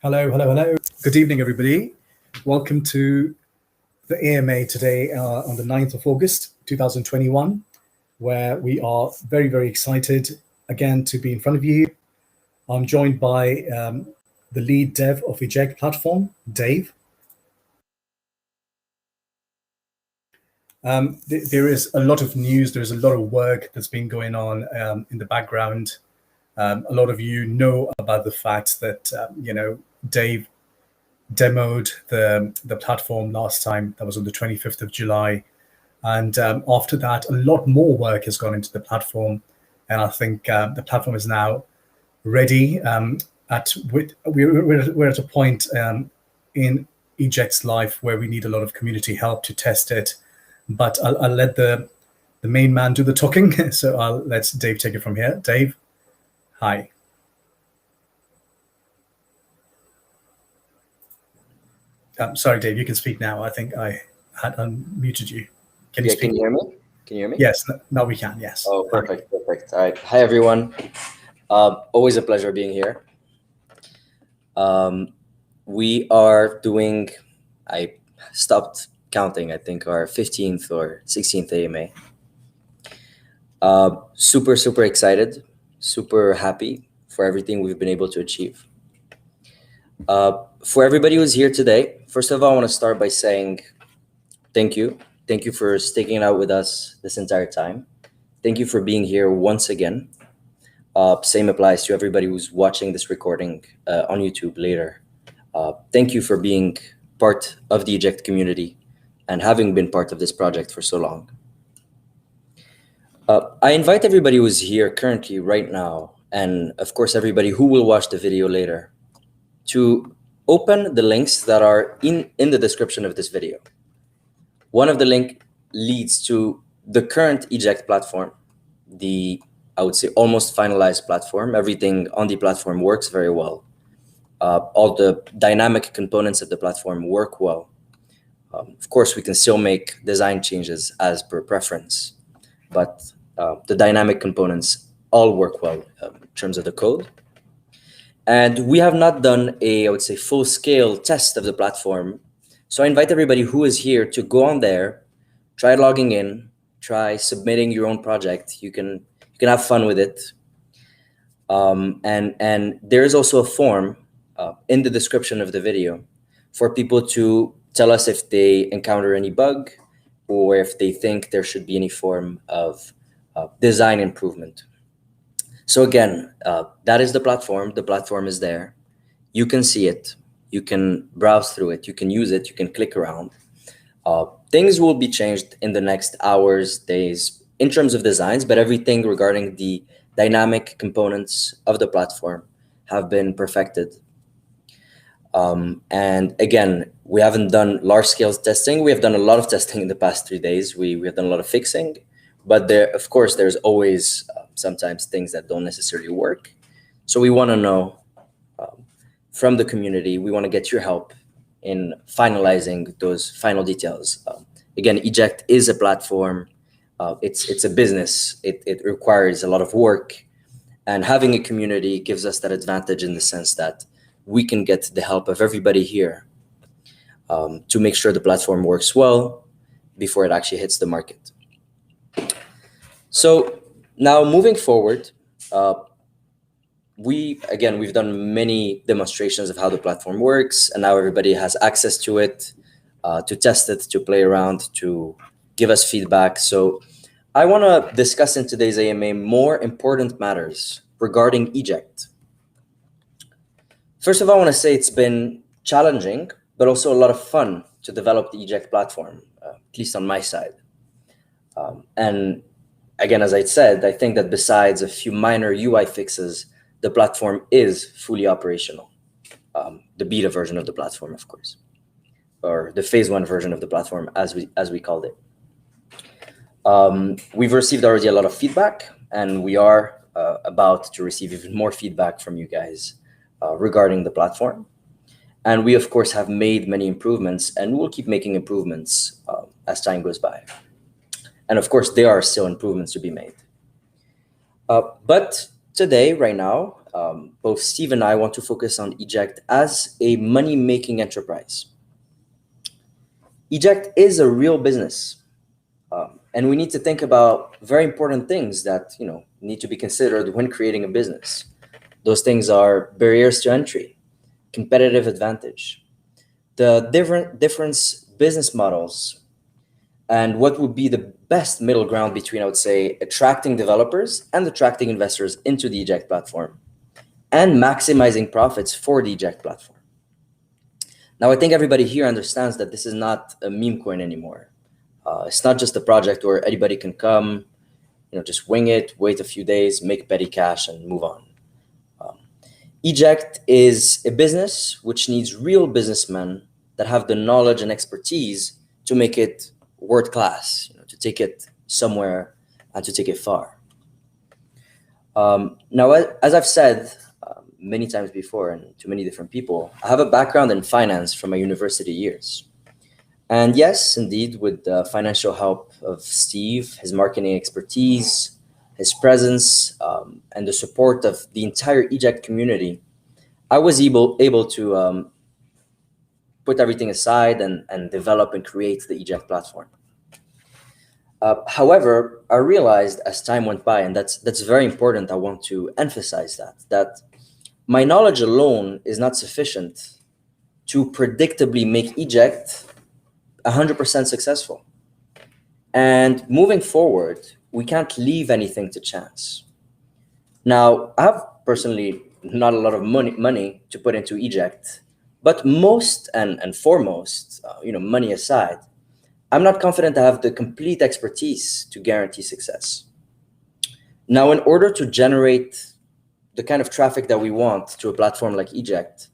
Hello, hello, hello. Good evening, everybody. Welcome to the AMA today on the 9th of August, 2021, where we are very, very excited again to be in front of you. I'm joined by the lead dev of EJECT platform, Dave. There is a lot of news. There's a lot of work that's been going on in the background. A lot of you know about the fact that, Dave demoed the platform last time. That was on the 25th of July. And after that, a lot more work has gone into the platform. And I think the platform is now ready. We're at a point in EJECT's life where we need a lot of community help to test it. But I'll let the main man do the talking. So I'll let Dave take it from here. Dave, hi. Sorry, Dave, you can speak now. I think I had unmuted you. Can you speak? Can you hear me? Can you hear me? Yes, now we can, yes. Oh, perfect, perfect. All right. Hi, everyone. Always a pleasure being here. We are doing, I stopped counting, I think our 15th or 16th AMA. Super, super excited, super happy for everything we've been able to achieve. For everybody who's here today, first of all, I want to start by saying thank you. Thank you for sticking it out with us this entire time. Thank you for being here once again. Same applies to everybody who's watching this recording on YouTube later. Thank you for being part of the EJECT community and having been part of this project for so long. I invite everybody who's here currently right now, and of course, everybody who will watch the video later, to open the links that are in the description of this video. One of the links leads to the current EJECT platform, I would say almost finalized platform. Everything on the platform works very well. All the dynamic components of the platform work well. Of course, we can still make design changes as per preference, but the dynamic components all work well in terms of the code. And we have not done I would say, full-scale test of the platform. So I invite everybody who is here to go on there, try logging in, try submitting your own project. You can have fun with it. And there is also a form in the description of the video for people to tell us if they encounter any bug or if they think there should be any form of design improvement. So again, that is the platform. The platform is there. You can see it. You can browse through it. You can use it. You can click around. Things will be changed in the next hours, days, in terms of designs, but everything regarding the dynamic components of the platform have been perfected. And again, we haven't done large-scale testing. We have done a lot of testing in the past 3 days. We have done a lot of fixing, but of course, there's always sometimes things that don't necessarily work. So we want to know from the community, we want to get your help in finalizing those final details. Again, EJECT is a platform. It's a business. It requires a lot of work. And having a community gives us that advantage in the sense that we can get the help of everybody here to make sure the platform works well before it actually hits the market. So now moving forward, we've done many demonstrations of how the platform works, and now everybody has access to it, to test it, to play around, to give us feedback. So I want to discuss in today's AMA more important matters regarding EJECT. First of all, I want to say it's been challenging, but also a lot of fun to develop the EJECT platform, at least on my side. And again, as I said, I think that besides a few minor UI fixes, the platform is fully operational. The beta version of the platform, of course, or the phase 1 version of the platform, as we called it. We've received already a lot of feedback, and we are about to receive even more feedback from you guys regarding the platform. And we, of course, have made many improvements, and we'll keep making improvements as time goes by. And of course, there are still improvements to be made. But today, right now, both Steve and I want to focus on EJECT as a money-making enterprise. EJECT is a real business, and we need to think about very important things that need to be considered when creating a business. Those things are barriers to entry, competitive advantage, the different business models, and what would be the best middle ground between, I would say, attracting developers and attracting investors into the EJECT platform, and maximizing profits for the EJECT platform. Now, I think everybody here understands that this is not a meme coin anymore. It's not just a project where anybody can come, just wing it, wait a few days, make petty cash, and move on. EJECT is a business which needs real businessmen that have the knowledge and expertise to make it world class, to take it somewhere and to take it far. Now, as I've said many times before and to many different people, I have a background in finance from my university years. And yes, indeed, with the financial help of Steve, his marketing expertise, his presence, and the support of the entire EJECT community, I was able to put everything aside and develop and create the EJECT platform. However, I realized as time went by, and that's very important, I want to emphasize that my knowledge alone is not sufficient to predictably make EJECT 100% successful. And moving forward, we can't leave anything to chance. Now, I have personally not a lot of money to put into EJECT, but most and foremost, money aside, I'm not confident I have the complete expertise to guarantee success. Now, in order to generate the kind of traffic that we want to a platform like EJECT,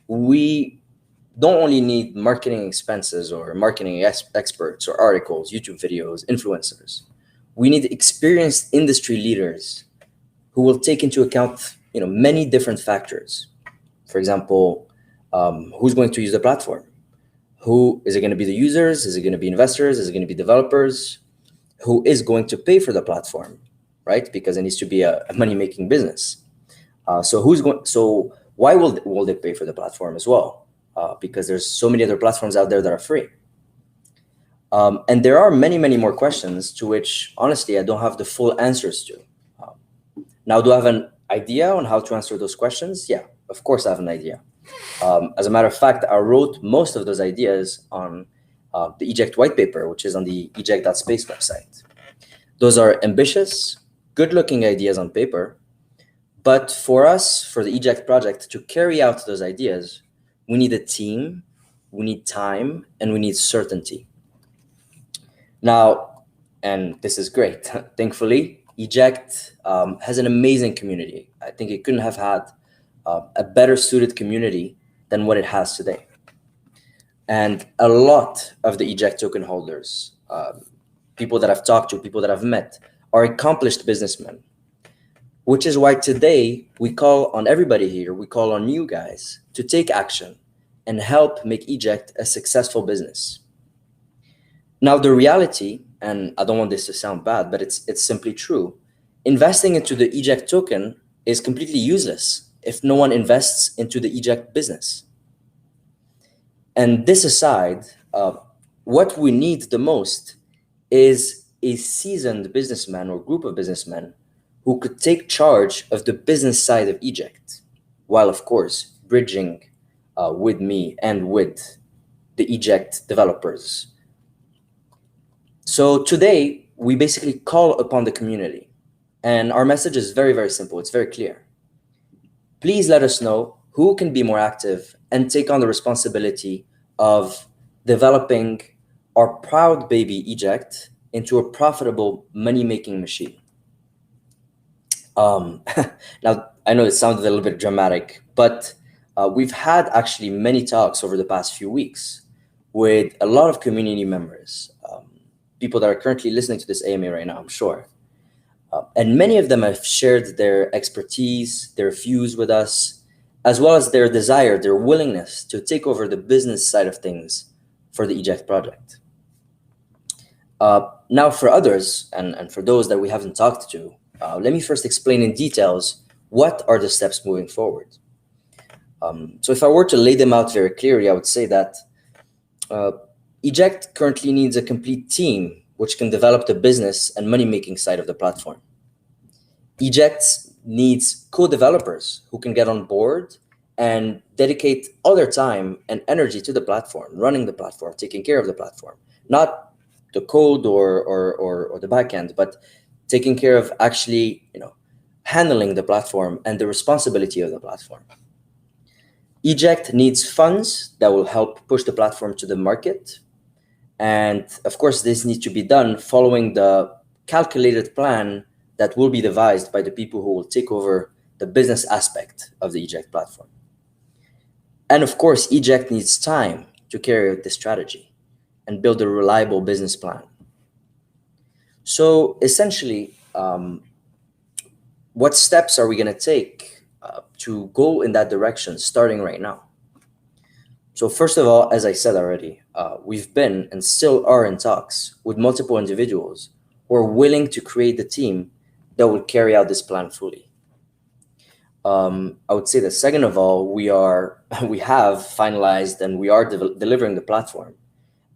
we don't only need marketing expenses or marketing experts or articles, YouTube videos, influencers. We need experienced industry leaders who will take into account many different factors. For example, who's going to use the platform? Who is it going to be? The users? Is it going to be investors? Is it going to be developers? Who is going to pay for the platform, right? Because it needs to be a money-making business. So why will they pay for the platform as well? Because there's so many other platforms out there that are free. And there are many, many more questions to which, honestly, I don't have the full answers to. Now, do I have an idea on how to answer those questions? Yeah, of course I have an idea. As a matter of fact, I wrote most of those ideas on the EJECT white paper, which is on the eject.space website. Those are ambitious, good-looking ideas on paper. But for us, for the EJECT project, to carry out those ideas, we need a team, we need time, and we need certainty. Now, and this is great, thankfully, EJECT has an amazing community. I think it couldn't have had a better suited community than what it has today. And a lot of the EJECT token holders, people that I've talked to, people that I've met, are accomplished businessmen. Which is why today we call on everybody here, we call on you guys to take action and help make EJECT a successful business. Now, the reality, and I don't want this to sound bad, but it's simply true, investing into the EJECT token is completely useless if no one invests into the EJECT business. And this aside, what we need the most is a seasoned businessman or group of businessmen who could take charge of the business side of EJECT, while, of course, bridging with me and with the EJECT developers. So today, we basically call upon the community. And our message is very, very simple. It's very clear. Please let us know who can be more active and take on the responsibility of developing our proud baby EJECT into a profitable money-making machine. Now, I know it sounded a little bit dramatic, but we've had actually many talks over the past few weeks with a lot of community members, people that are currently listening to this AMA right now, I'm sure. And many of them have shared their expertise, their views with us, as well as their desire, their willingness to take over the business side of things for the EJECT project. Now, for others, and for those that we haven't talked to, let me first explain in details what are the steps moving forward? So if I were to lay them out very clearly, I would say that EJECT currently needs a complete team which can develop the business and money-making side of the platform. EJECT needs co-developers who can get on board and dedicate all their time and energy to the platform, running the platform, taking care of the platform, not the code or the backend, but taking care of actually, handling the platform and the responsibility of the platform. EJECT needs funds that will help push the platform to the market. And of course, this needs to be done following the calculated plan that will be devised by the people who will take over the business aspect of the EJECT platform. And of course, EJECT needs time to carry out this strategy and build a reliable business plan. So essentially, what steps are we going to take to go in that direction starting right now? So first of all, as I said already, we've been and still are in talks with multiple individuals who are willing to create the team that will carry out this plan fully. I would say that second of all, we have finalized and we are delivering the platform.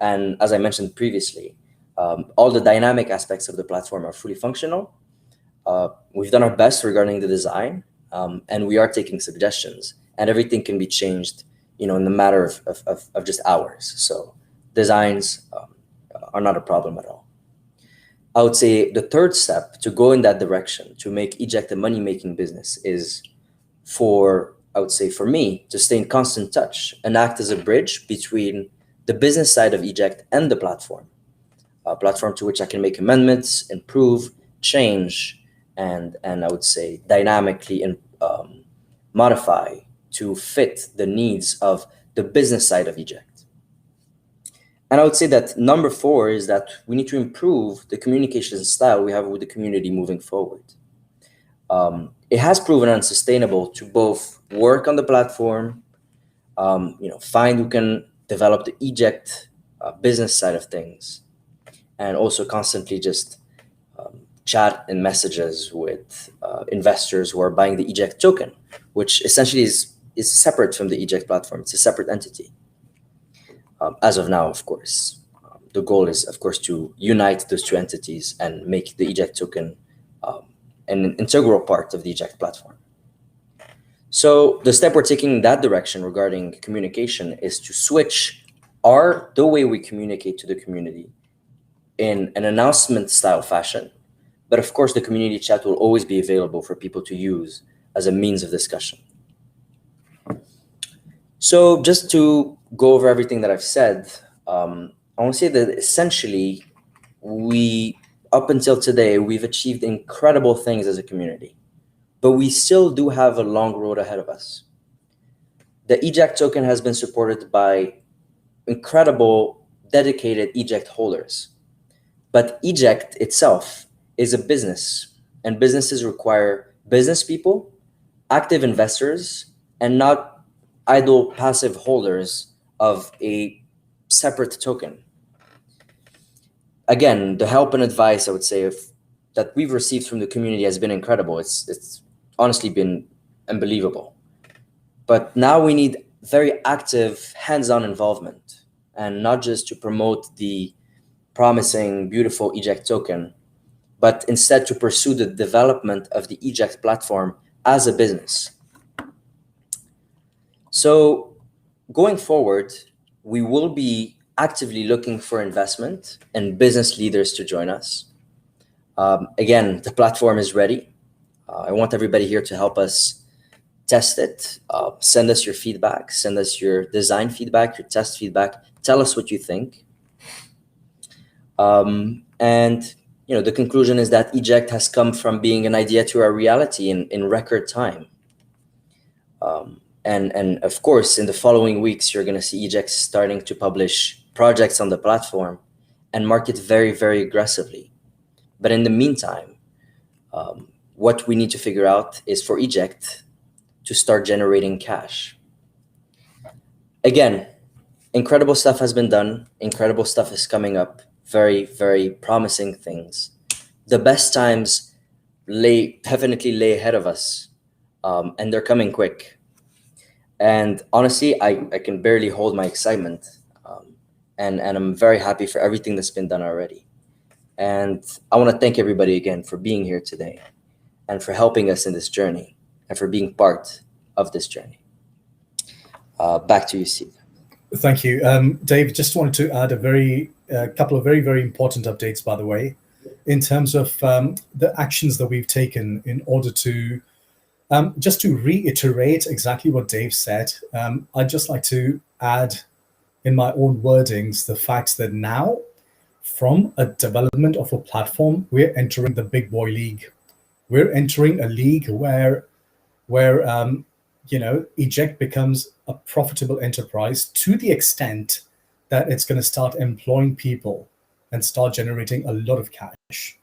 And as I mentioned previously, all the dynamic aspects of the platform are fully functional. We've done our best regarding the design, and we are taking suggestions, and everything can be changed, in the matter of just hours. So designs are not a problem at all. I would say the third step to go in that direction to make EJECT a money-making business is for me to stay in constant touch and act as a bridge between the business side of EJECT and the platform, a platform to which I can make amendments, improve, change, and I would say dynamically modify to fit the needs of the business side of EJECT. And I would say that number 4 is that we need to improve the communication style we have with the community moving forward. It has proven unsustainable to both work on the platform, find who can develop the EJECT business side of things, and also constantly just chat and messages with investors who are buying the EJECT token, which essentially is separate from the EJECT platform. It's a separate entity. As of now, of course. The goal is, of course, to unite those two entities and make the EJECT token an integral part of the EJECT platform. So the step we're taking in that direction regarding communication is to switch the way we communicate to the community in an announcement style fashion. But of course, the community chat will always be available for people to use as a means of discussion. So just to go over everything that I've said, I want to say that essentially up until today, we've achieved incredible things as a community, but we still do have a long road ahead of us. The EJECT token has been supported by incredible dedicated EJECT holders, but EJECT itself is a business, and businesses require business people, active investors, and not idle passive holders of a separate token. Again, the help and advice I would say that we've received from the community has been incredible. It's honestly been unbelievable. But now we need very active hands-on involvement, and not just to promote the promising, beautiful EJECT token, but instead to pursue the development of the EJECT platform as a business. So going forward, we will be actively looking for investment and business leaders to join us. Again, the platform is ready. I want everybody here to help us test it. Send us your feedback, send us your design feedback, your test feedback. Tell us what you think. And the conclusion is that EJECT has come from being an idea to a reality in record time. And of course, in the following weeks, you're going to see EJECT starting to publish projects on the platform and market very, very aggressively. But in the meantime, what we need to figure out is for EJECT to start generating cash. Again, incredible stuff has been done. Incredible stuff is coming up. Very, very promising things. The best times definitely lay ahead of us. and they're coming quick. And honestly, I can barely hold my excitement. And I'm very happy for everything that's been done already. And I want to thank everybody again for being here today and for helping us in this journey and for being part of this journey. Back to you, Steve. Thank you. Dave, just wanted to add a couple of very, very important updates, by the way, in terms of the actions that we've taken in order to, just to reiterate exactly what Dave said. I'd just like to add in my own wordings the fact that now, from a development of a platform, we're entering the big boy league. We're entering a league where EJECT becomes a profitable enterprise to the extent that it's going to start employing people and start generating a lot of cash.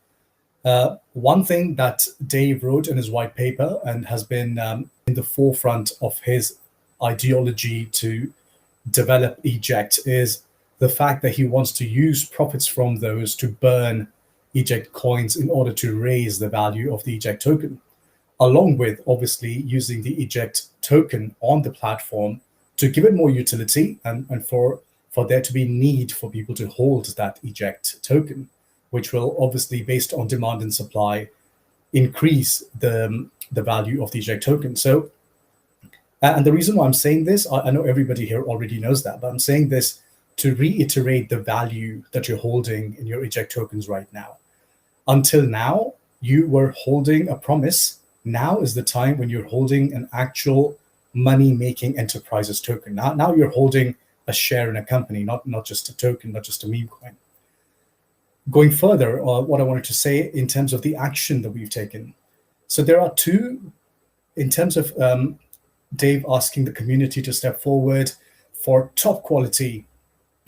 One thing that Dave wrote in his white paper and has been in the forefront of his ideology to develop EJECT is the fact that he wants to use profits from those to burn EJECT coins in order to raise the value of the EJECT token, along with obviously using the EJECT token on the platform to give it more utility and for there to be need for people to hold that EJECT token, which will obviously, based on demand and supply, increase the value of the EJECT token. So, and the reason why I'm saying this, I know everybody here already knows that, but I'm saying this to reiterate the value that you're holding in your EJECT tokens right now. Until now, you were holding a promise. Now is the time when you're holding an actual money-making enterprises token. Now you're holding a share in a company, not just a token, not just a meme coin. Going further, what I wanted to say in terms of the action that we've taken. So there are two, in terms of Dave asking the community to step forward for top quality,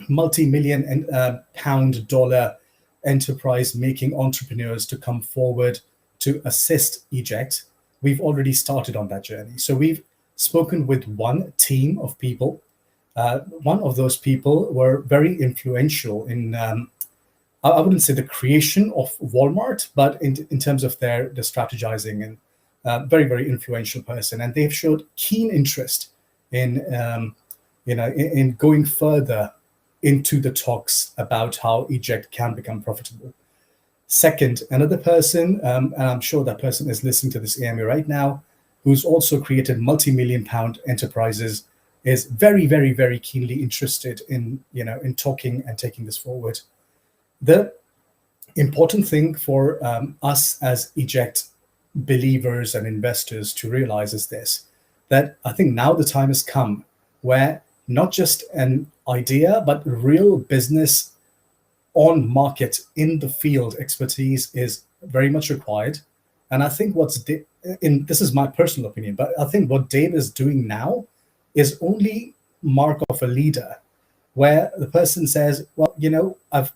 multi-million pound dollar enterprise making entrepreneurs to come forward to assist EJECT. We've already started on that journey. So we've spoken with one team of people. One of those people were very influential in, I wouldn't say the creation of Walmart, but in terms of their strategizing, and very, very influential person. And they've showed keen interest in, in going further into the talks about how EJECT can become profitable. Second, another person, and I'm sure that person is listening to this AMA right now, who's also created multi-million pound enterprises, is very, very, very keenly interested in, in talking and taking this forward. The important thing for us as EJECT believers and investors to realize is this, that I think now the time has come where not just an idea, but real business on market in the field expertise is very much required. And I think this is my personal opinion, but I think what Dave is doing now is only mark of a leader, where the person says, well, I've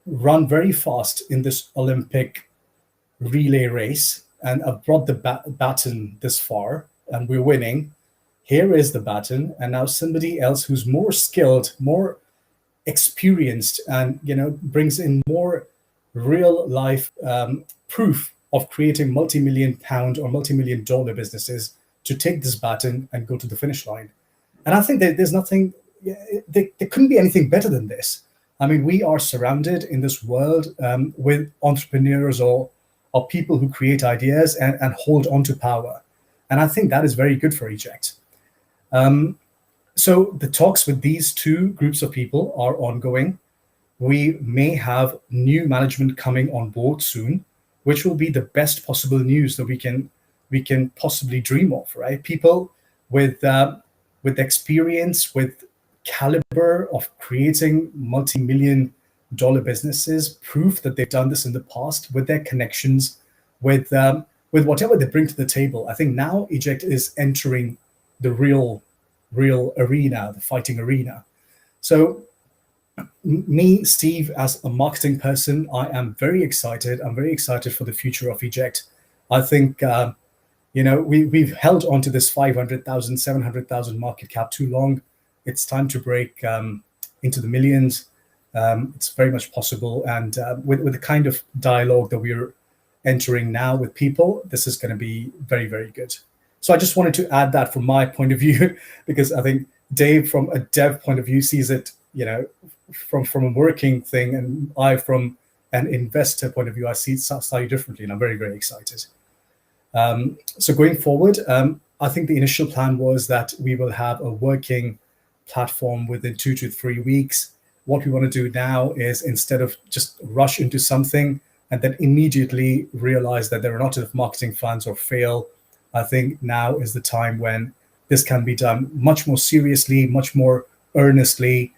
run very fast in this Olympic relay race, and I've brought the baton this far, and we're winning. Here is the baton, and now somebody else who's more skilled, more experienced, and brings in more real life proof of creating multi-million pound or multi-million dollar businesses to take this baton and go to the finish line. And I think that there's nothing, there couldn't be anything better than this. I mean, we are surrounded in this world with entrepreneurs or people who create ideas and hold on to power. And I think that is very good for EJECT. So the talks with these two groups of people are ongoing. We may have new management coming on board soon, which will be the best possible news that we can possibly dream of, right? People with experience, with caliber of creating multi-million dollar businesses, proof that they've done this in the past with their connections, with whatever they bring to the table. I think now EJECT is entering the real arena, the fighting arena. So me, Steve, as a marketing person, I am very excited. I'm very excited for the future of EJECT. I think, we've held on to this 500,000, 700,000 market cap too long. It's time to break into the millions. It's very much possible. And with the kind of dialogue that we're entering now with people, this is going to be very, very good. So I just wanted to add that from my point of view, because I think Dave, from a dev point of view, sees it, from a working thing, and I, from an investor point of view, I see it slightly differently, and I'm very, very excited. So going forward, I think the initial plan was that we will have a working platform within 2 to 3 weeks. What we want to do now is, instead of just rush into something and then immediately realize that there are not enough marketing funds or fail, I think now is the time when this can be done much more seriously, much more earnestly,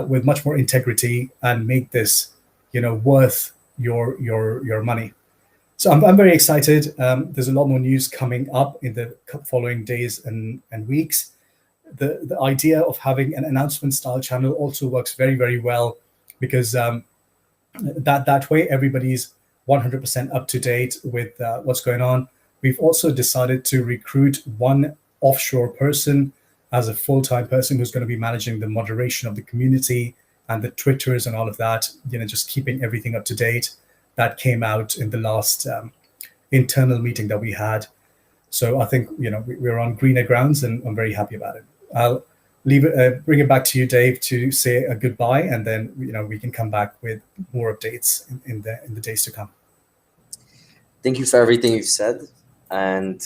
with much more integrity, and make this, worth your money. So I'm very excited. There's a lot more news coming up in the following days and weeks. The idea of having an announcement style channel also works very, very well, because that way everybody's 100% up to date with what's going on. We've also decided to recruit one offshore person as a full-time person who's going to be managing the moderation of the community and the Twitters and all of that, just keeping everything up to date. That came out in the last internal meeting that we had. So I think, we're on greener grounds, and I'm very happy about it. I'll bring it back to you, Dave, to say a goodbye, and then, we can come back with more updates in the days to come. Thank you for everything you've said. And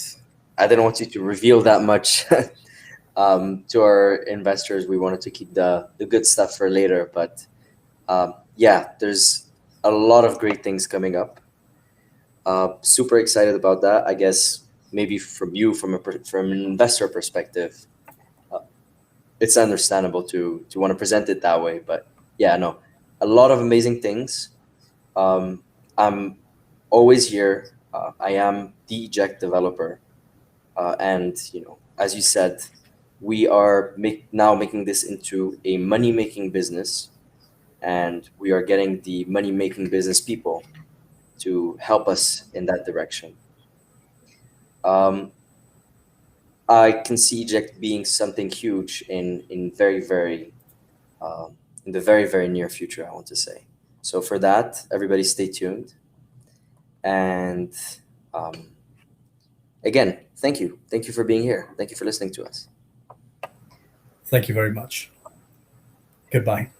I didn't want you to reveal that much to our investors. We wanted to keep the good stuff for later. But yeah, there's a lot of great things coming up. Super excited about that. I guess maybe from you, from an investor perspective, it's understandable to want to present it that way. But yeah, no, a lot of amazing things. I'm always here. I am the EJECT developer. And, as you said, we are now making this into a money-making business, and we are getting the money-making business people to help us in that direction. I can see EJECT being something huge in very, very in the very, very near future, I want to say. So for that, everybody stay tuned. And again, thank you. Thank you for being here. Thank you for listening to us. Thank you very much. Goodbye.